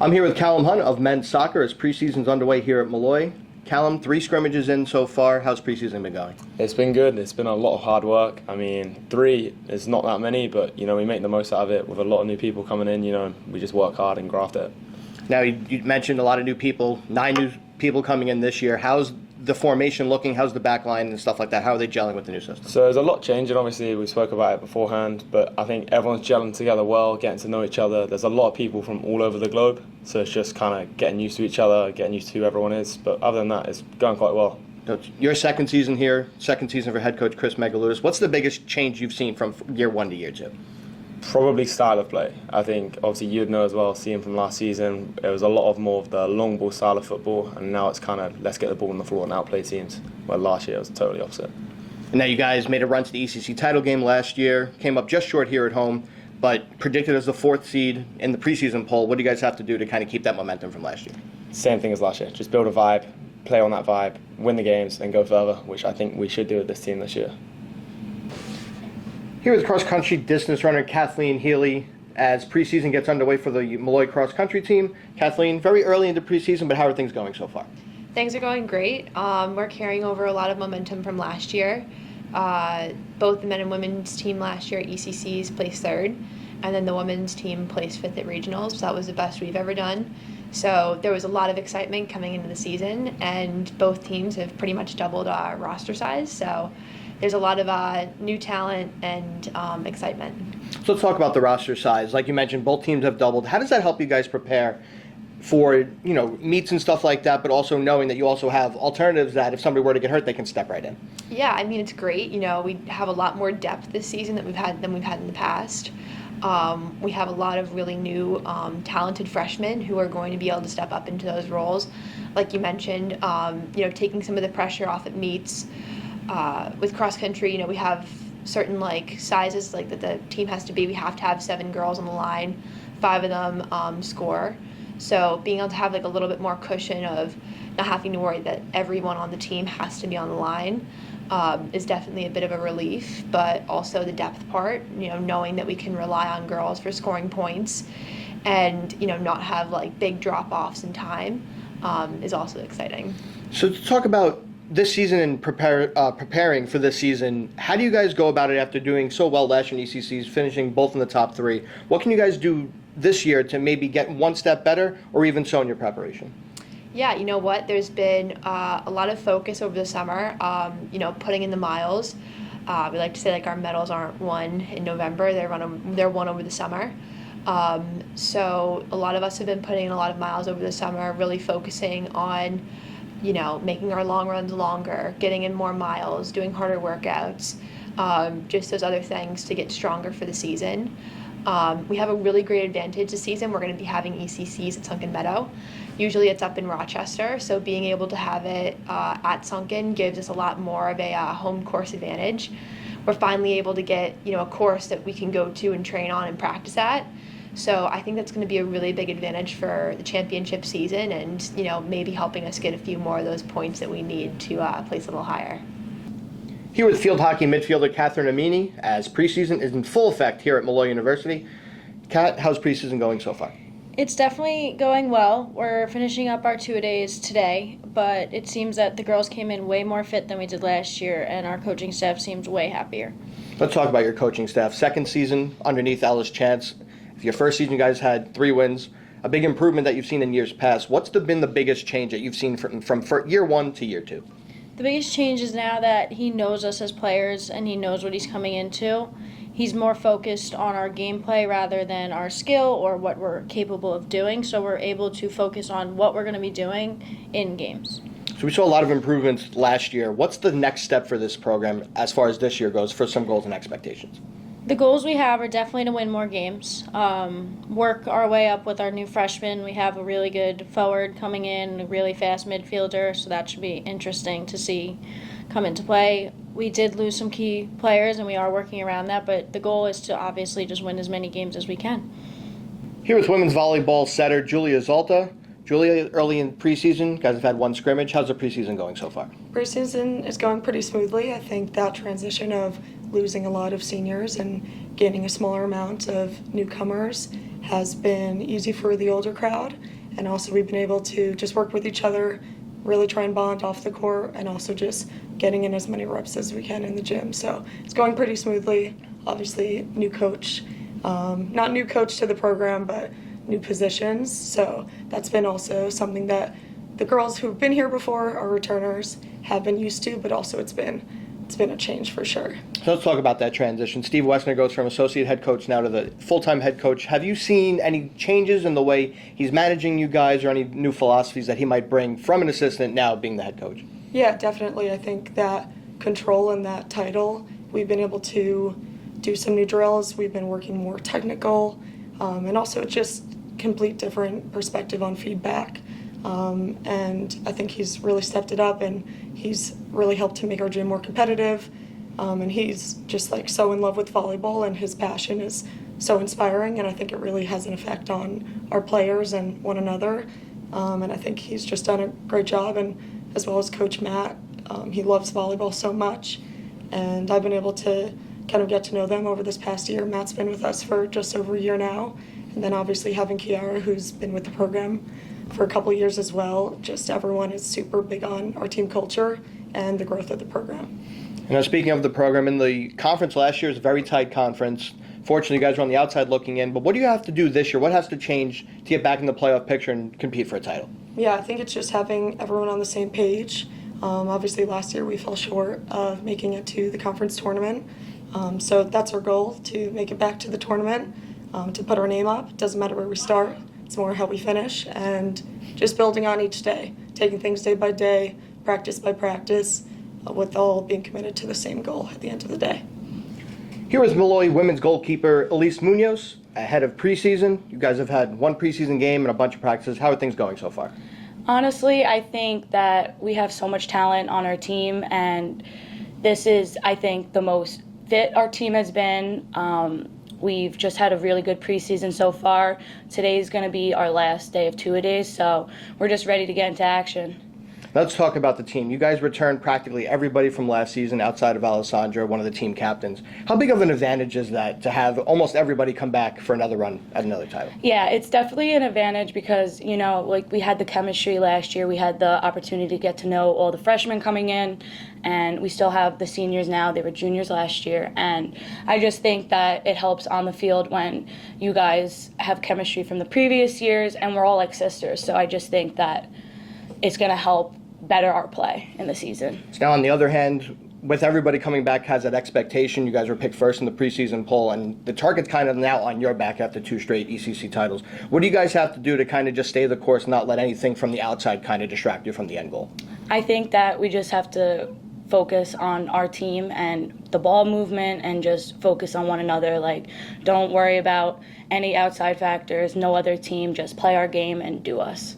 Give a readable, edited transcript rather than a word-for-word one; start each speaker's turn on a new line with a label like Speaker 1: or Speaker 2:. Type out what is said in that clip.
Speaker 1: I'm here with Callum Hunt of men's soccer as preseason's underway here at Molloy. Callum, 3 scrimmages in so far. How's preseason been going?
Speaker 2: It's been good. It's been a lot of hard work. I mean, 3 is not that many, but we make the most out of it with a lot of new people coming in. We just work hard and graft it.
Speaker 1: Now, you mentioned a lot of new people, 9 new people coming in this year. How's the formation looking? How's the back line and stuff like that? How are they gelling with the new system?
Speaker 2: So there's a lot changing. Obviously, we spoke about it beforehand, but I think everyone's gelling together well, getting to know each other. There's a lot of people from all over the globe, so it's just kind of getting used to each other, getting used to who everyone is. But other than that, it's going quite well.
Speaker 1: So it's your second season here, second season for head coach Chris Megaludis. What's the biggest change you've seen from year 1 to year 2?
Speaker 2: Probably style of play. I think obviously you'd know as well, seeing from last season, it was a lot of more of the long ball style of football, and now it's kind of let's get the ball on the floor and outplay teams, where last year it was totally opposite.
Speaker 1: And now you guys made a run to the ECC title game last year, came up just short here at home, but predicted as the 4th seed in the preseason poll. What do you guys have to do to kind of keep that momentum from last year?
Speaker 2: Same thing as last year, just build a vibe, play on that vibe, win the games, and go further, which I think we should do with this team this year.
Speaker 1: Here with cross-country distance runner Kathleen Healy as preseason gets underway for the Molloy cross-country team. Kathleen, very early into preseason, but how are things going so far?
Speaker 3: Things are going great. We're carrying over a lot of momentum from last year. Both the men and women's team last year at ECCs placed 3rd, and then the women's team placed 5th at regionals. So that was the best we've ever done. So there was a lot of excitement coming into the season, and both teams have pretty much doubled our roster size. So there's a lot of new talent and excitement.
Speaker 1: So let's talk about the roster size. Like you mentioned, both teams have doubled. How does that help you guys prepare for meets and stuff like that, but also knowing that you also have alternatives that if somebody were to get hurt, they can step right in?
Speaker 3: Yeah, I mean, it's great. We have a lot more depth this season than we've had in the past. We have a lot of really new talented freshmen who are going to be able to step up into those roles. Like you mentioned, taking some of the pressure off at meets. With cross country, we have certain sizes that the team has to be. We have to have 7 girls on the line, 5 of them score. So being able to have a little bit more cushion of not having to worry that everyone on the team has to be on the line is definitely a bit of a relief. But also the depth part, knowing that we can rely on girls for scoring points and not have big drop-offs in time is also exciting.
Speaker 1: So to talk about this season and preparing for this season, how do you guys go about it after doing so well last year in ECCs, finishing both in the top 3? What can you guys do this year to maybe get one step better or even so in your preparation?
Speaker 3: Yeah, you know what? There's been a lot of focus over the summer, putting in the miles. We like to say our medals aren't won in November, they're won over the summer. So a lot of us have been putting in a lot of miles over the summer, really focusing on making our long runs longer, getting in more miles, doing harder workouts, just those other things to get stronger for the season. We have a really great advantage this season. We're going to be having ECCs at Sunken Meadow. Usually it's up in Rochester, so being able to have it at Sunken gives us a lot more of a home course advantage. We're finally able to get a course that we can go to and train on and practice at. So I think that's going to be a really big advantage for the championship season and, maybe helping us get a few more of those points that we need to place a little higher.
Speaker 1: Here with field hockey midfielder Catherine Amini as preseason is in full effect here at Molloy University. Kat, how's preseason going so far?
Speaker 4: It's definitely going well. We're finishing up our 2-a-days today, but it seems that the girls came in way more fit than we did last year, and our coaching staff seems way happier.
Speaker 1: Let's talk about your coaching staff. Second season underneath Alice Chance. Your first season, you guys had 3 wins, a big improvement that you've seen in years past. What's been the biggest change that you've seen from year 1 to year 2?
Speaker 4: The biggest change is now that he knows us as players and he knows what he's coming into. He's more focused on our gameplay rather than our skill or what we're capable of doing, so we're able to focus on what we're going to be doing in games.
Speaker 1: So we saw a lot of improvements last year. What's the next step for this program as far as this year goes for some goals and expectations?
Speaker 4: The goals we have are definitely to win more games, work our way up with our new freshmen. We have a really good forward coming in, a really fast midfielder, so that should be interesting to see come into play. We did lose some key players, and we are working around that, but the goal is to obviously just win as many games as we can.
Speaker 1: Here with women's volleyball setter Julia Zalta. Julia, early in preseason, you guys have had 1 scrimmage. How's the preseason going so far?
Speaker 5: Preseason is going pretty smoothly. I think that transition of losing a lot of seniors and gaining a smaller amount of newcomers has been easy for the older crowd, and also we've been able to just work with each other, really try and bond off the court, and also just getting in as many reps as we can in the gym. So it's going pretty smoothly. Obviously, new coach, not new coach to the program, but new positions. So that's been also something that the girls who've been here before, our returners, have been used to, but also it's been a change for sure.
Speaker 1: So let's talk about that transition. Steve Wessner goes from associate head coach now to the full-time head coach. Have you seen any changes in the way he's managing you guys, or any new philosophies that he might bring from an assistant now being the head coach?
Speaker 5: Yeah, definitely. I think that control and that title, we've been able to do some new drills. We've been working more technical, and also just complete different perspective on feedback. And I think he's really stepped it up, and he's really helped to make our gym more competitive. And he's just like so in love with volleyball, and his passion is so inspiring, and I think it really has an effect on our players and one another. And I think he's just done a great job, and as well as Coach Matt, he loves volleyball so much, and I've been able to kind of get to know them over this past year. Matt's been with us for just over a year now, and then obviously having Kiara, who's been with the program for a couple years as well. Just everyone is super big on our team culture and the growth of the program.
Speaker 1: And now, speaking of the program, in the conference last year is a very tight conference. Fortunately, you guys are on the outside looking in, but what do you have to do this year? What has to change to get back in the playoff picture and compete for a title?
Speaker 5: Yeah, I think it's just having everyone on the same page. Obviously, last year we fell short of making it to the conference tournament. So that's our goal, to make it back to the tournament, to put our name up. It doesn't matter where we start. It's more how we finish, and just building on each day, taking things day by day, practice by practice, with all being committed to the same goal at the end of the day.
Speaker 1: Here is Molloy women's goalkeeper Elise Munoz ahead of preseason. You guys have had one preseason game and a bunch of practices. How are things going so far?
Speaker 6: Honestly, I think that we have so much talent on our team, and this is, I think, the most fit our team has been. We've just had a really good preseason so far. Today's going to be our last day of two-a-days, so we're just ready to get into action.
Speaker 1: Let's talk about the team. You guys returned practically everybody from last season outside of Alessandra, one of the team captains. How big of an advantage is that to have almost everybody come back for another run at another title?
Speaker 6: Yeah, it's definitely an advantage because, you know, like we had the chemistry last year. We had the opportunity to get to know all the freshmen coming in, and we still have the seniors now. They were juniors last year, and I just think that it helps on the field when you guys have chemistry from the previous years, and we're all like sisters. So I just think that it's going to help better our play in the season.
Speaker 1: So now, on the other hand, with everybody coming back has that expectation. You guys were picked first in the preseason poll, and the target's kind of now on your back after 2 straight ECC titles. What do you guys have to do to kind of just stay the course, not let anything from the outside kind of distract you from the end goal?
Speaker 6: I think that we just have to focus on our team and the ball movement and just focus on one another. Like, don't worry about any outside factors, no other team, just play our game and do us.